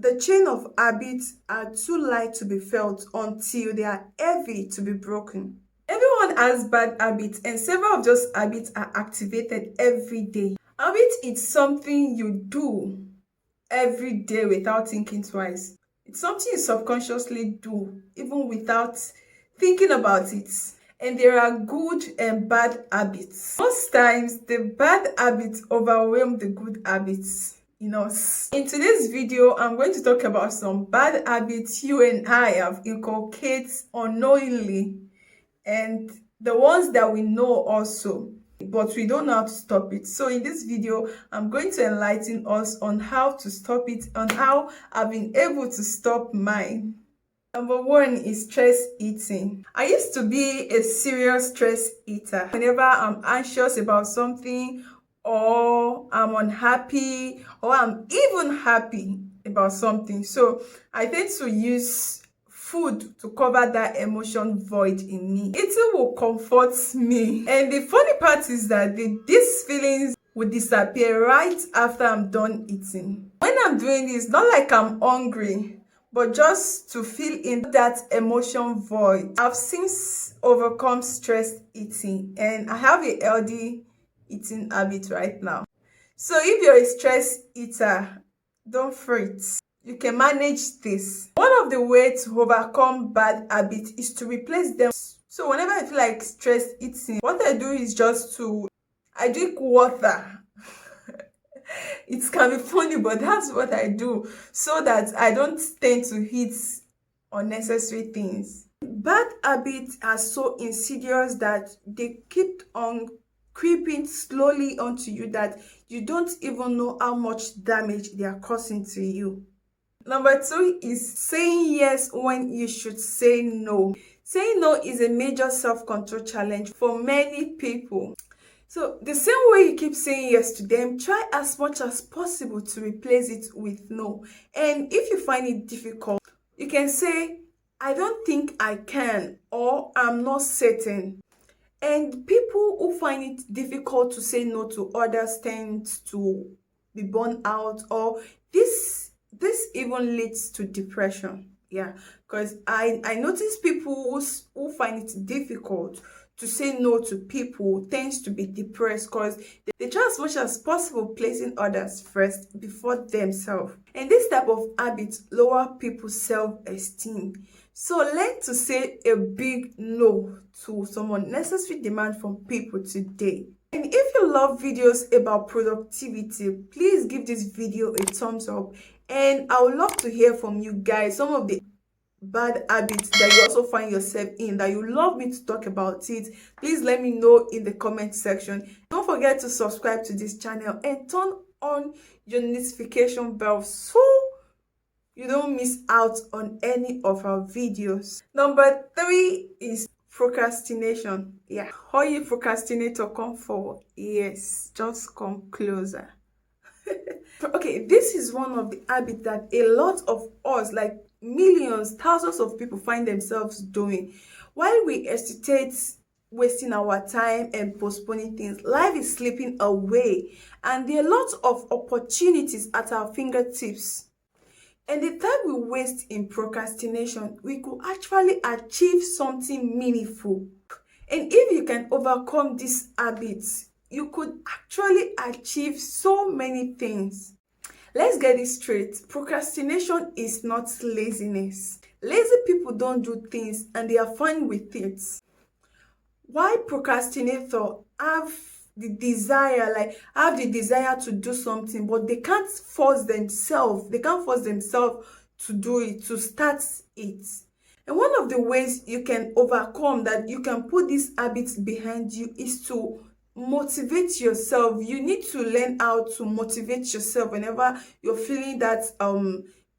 The chain of habits are too light to be felt until they are heavy to be broken. Everyone has bad habits, and several of those habits are activated every day. Habit is something you do every day without thinking twice. It's something you subconsciously do even without thinking about it. And there are good and bad habits. Most times, the bad habits overwhelm the good habits in us. In today's video, I'm going to talk about some bad habits you and I have inculcated unknowingly, and the ones that we know also, but we don't know how to stop it. So in this video, I'm going to enlighten us on how to stop it, on how I've been able to stop mine. Number one is stress eating. I used to be a serious stress eater. Whenever I'm anxious about something, or I'm unhappy, or I'm even happy about something, so I tend to use food to cover that emotion void in me. Eating will comfort me. And the funny part is that these feelings will disappear right after I'm done eating. When I'm doing this, not like I'm hungry, but just to fill in that emotion void. I've since overcome stress eating, and I have a healthy eating habit right now. So if you're a stress eater, don't fret. You can manage this. One of the ways to overcome bad habits is to replace them. So whenever I feel like stress eating, what I do is I drink water. It can be funny, but that's what I do so that I don't tend to eat unnecessary things. Bad habits are so insidious that they keep on creeping slowly onto you that you don't even know how much damage they are causing to you. Number two is saying yes when you should say no. Saying no is a major self-control challenge for many people. So the same way you keep saying yes to them, try as much as possible to replace it with no. And if you find it difficult, you can say, I don't think I can, or I'm not certain. And people who find it difficult to say no to others tend to be burned out, or this even leads to depression. Yeah, because I notice people who find it difficult to say no to people tends to be depressed because they try as much as possible placing others first before themselves. And this type of habit lower people's self-esteem. So learn to say a big no to some unnecessary demand from people today. And if you love videos about productivity, please give this video a thumbs up. And I would love to hear from you guys some of the bad habits that you also find yourself in that you love me to talk about it. Please let me know in the comment section. Don't forget to subscribe to this channel and turn on your notification bell so you don't miss out on any of our videos. Number three is procrastination. Yeah, how you procrastinator, come forward. Yes, just come closer. Okay, this is one of the habits that a lot of us, like millions, thousands of people, find themselves doing. While we hesitate, wasting our time and postponing things, life is slipping away, and there are lots of opportunities at our fingertips. And the time we waste in procrastination, we could actually achieve something meaningful. And if you can overcome these habits, you could actually achieve so many things. Let's get it straight. Procrastination is not laziness. Lazy people don't do things and they are fine with it. Why procrastinators have the desire to do something, but they can't force themselves. They can't force themselves to do it, to start it. And one of the ways you can overcome that, you can put these habits behind you, is to motivate yourself. You need to learn how to motivate yourself whenever you're feeling that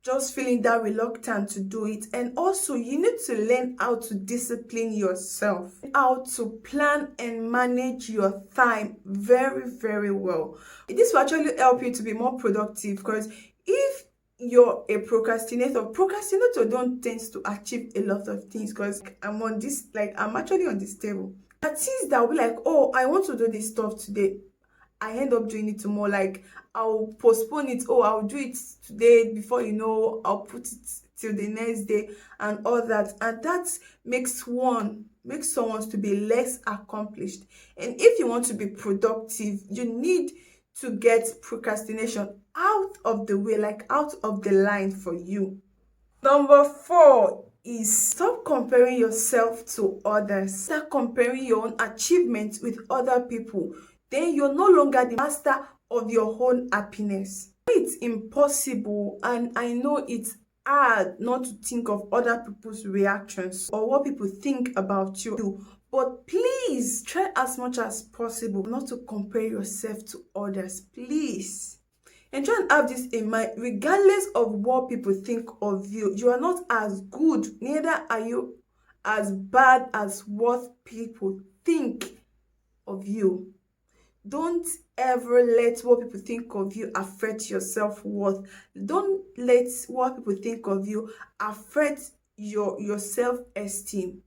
just feeling that reluctant to do it. And also you need to learn how to discipline yourself, how to plan and manage your time very, very well. This will actually help you to be more productive, because if you're a procrastinator don't tend to achieve a lot of things. Because I'm actually on this table. That things that will be like, oh, I want to do this stuff today. I end up doing it tomorrow. Like I'll postpone it. Oh, I'll do it today. Before you know, I'll put it till the next day and all that. And that makes someone to be less accomplished. And if you want to be productive, you need to get procrastination out of the way, like out of the line for you. Number 4 is stop comparing yourself to others. Start comparing your own achievements with other people. Then you're no longer the master of your own happiness. It's impossible, and I know it's hard not to think of other people's reactions or what people think about you. But please try as much as possible not to compare yourself to others. Please. And try and have this in mind, regardless of what people think of you, you are not as good, neither are you as bad as what people think of you. Don't ever let what people think of you affect your self-worth. Don't let what people think of you affect your self-esteem.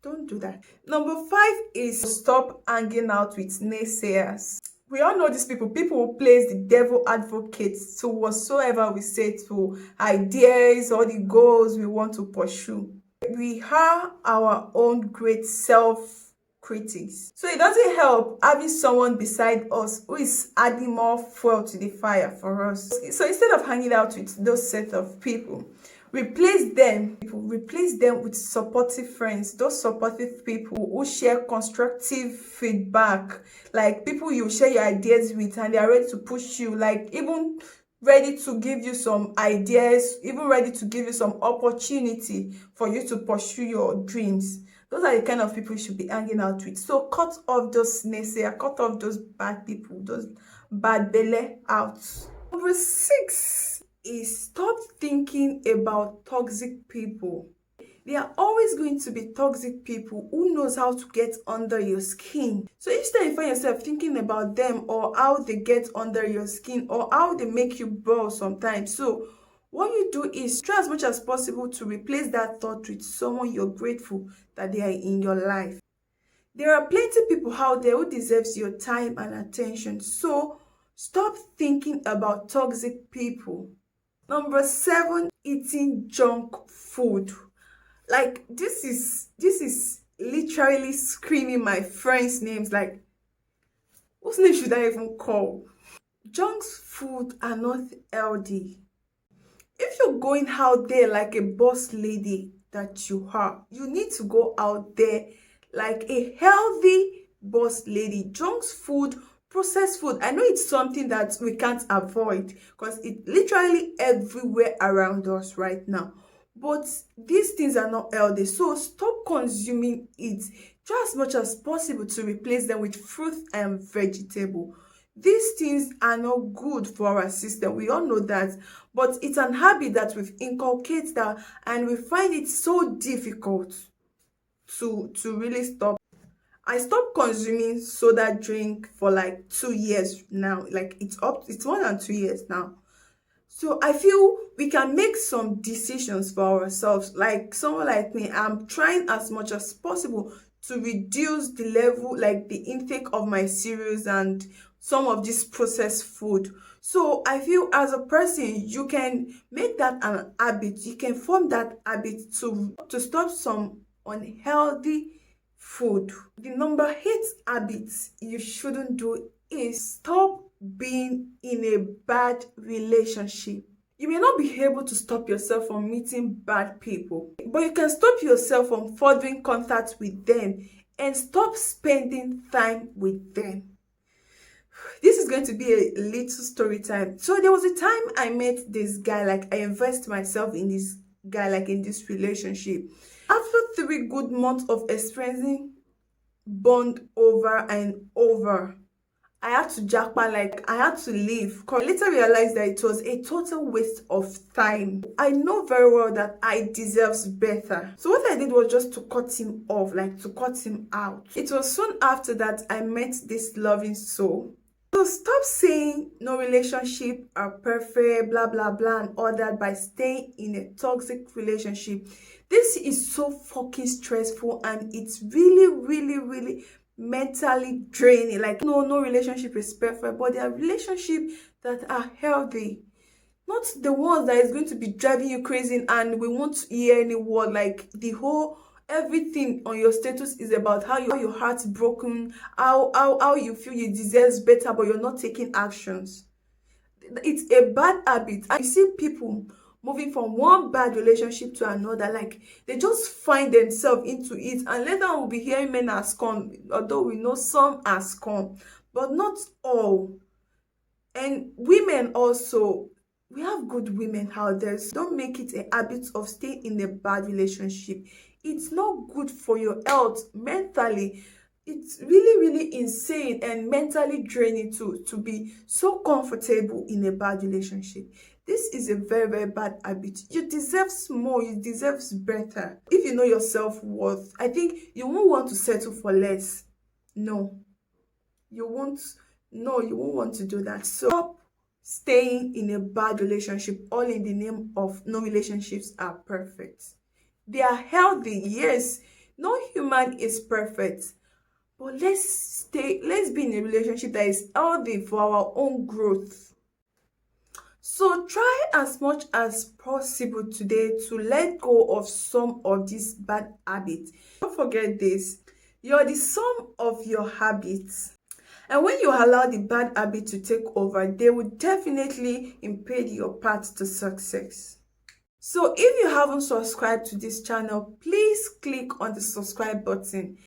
Don't do that. Number 5 is stop hanging out with naysayers. We all know these people. People who plays the devil advocates to whatsoever we say, to ideas or the goals we want to pursue. We are our own great self-critics. So it doesn't help having someone beside us who is adding more fuel to the fire for us. So instead of hanging out with those set of people, replace them with supportive friends, those supportive people who share constructive feedback, like people you share your ideas with and they are ready to push you, like even ready to give you some ideas, even ready to give you some opportunity for you to pursue your dreams. Those are the kind of people you should be hanging out with. So cut off those naysayers, cut off those bad people, those bad belly out. Number 6 is stop thinking about toxic people. There are always going to be toxic people who knows how to get under your skin. So instead you find yourself thinking about them or how they get under your skin or how they make you boil sometimes. So what you do is try as much as possible to replace that thought with someone you're grateful that they are in your life. There are plenty of people out there who deserves your time and attention. So stop thinking about toxic people. Number 7, eating junk food. Like this is literally screaming my friends' names. Like, whose name should I even call? Junk food are not healthy. If you're going out there like a boss lady that you are, you need to go out there like a healthy boss lady. Junk food, processed food, I know it's something that we can't avoid because it's literally everywhere around us right now, but these things are not healthy. So stop consuming it. Try as much as possible to replace them with fruit and vegetable. These things are not good for our system, we all know that, but it's an habit that we've inculcated that, and we find it so difficult to really stop. I stopped consuming soda drink for like 2 years now. Like it's more than 2 years now. So I feel we can make some decisions for ourselves. Like someone like me, I'm trying as much as possible to reduce the level, like the intake of my cereals and some of this processed food. So I feel as a person, you can make that an habit. You can form that habit to stop some unhealthy food. The number 8 habit you shouldn't do is stop being in a bad relationship. You may not be able to stop yourself from meeting bad people, but you can stop yourself from furthering contact with them and stop spending time with them. This is going to be a little story time. So there was a time I met this guy, like I invest myself in this guy, like in this relationship. After 3 good months of experiencing bond over and over, I had to jackpot, like I had to leave. I later realized that it was a total waste of time. I know very well that I deserves better. So what I did was just to cut him off, like to cut him out. It was soon after that I met this loving soul. So stop saying no relationship are perfect, blah blah blah and all that by staying in a toxic relationship. This is so fucking stressful and it's really mentally draining. Like, no relationship is perfect, but there are relationships that are healthy, not the ones that is going to be driving you crazy and we won't hear any word. Like the whole everything on your status is about how your heart's broken, how you feel you deserve better, but you're not taking actions. It's a bad habit. And you see people moving from one bad relationship to another, like they just find themselves into it, and later on we'll be hearing men are scum, although we know some are scum, but not all. And women also, we have good women out there. So don't make it a habit of staying in a bad relationship. It's not good for your health mentally. It's really insane and mentally draining to be so comfortable in a bad relationship. This is a very bad habit. You deserve more, you deserve better. If you know your self-worth, I think you won't want to settle for less. No, you won't. No, you won't want to do that. So stop staying in a bad relationship all in the name of no relationships are perfect. They are healthy, yes. No human is perfect, but let's be in a relationship that is healthy for our own growth. So try as much as possible today to let go of some of these bad habits. Don't forget this: you're the sum of your habits. And when you allow the bad habit to take over, they will definitely impede your path to success. So if you haven't subscribed to this channel, please click on the subscribe button.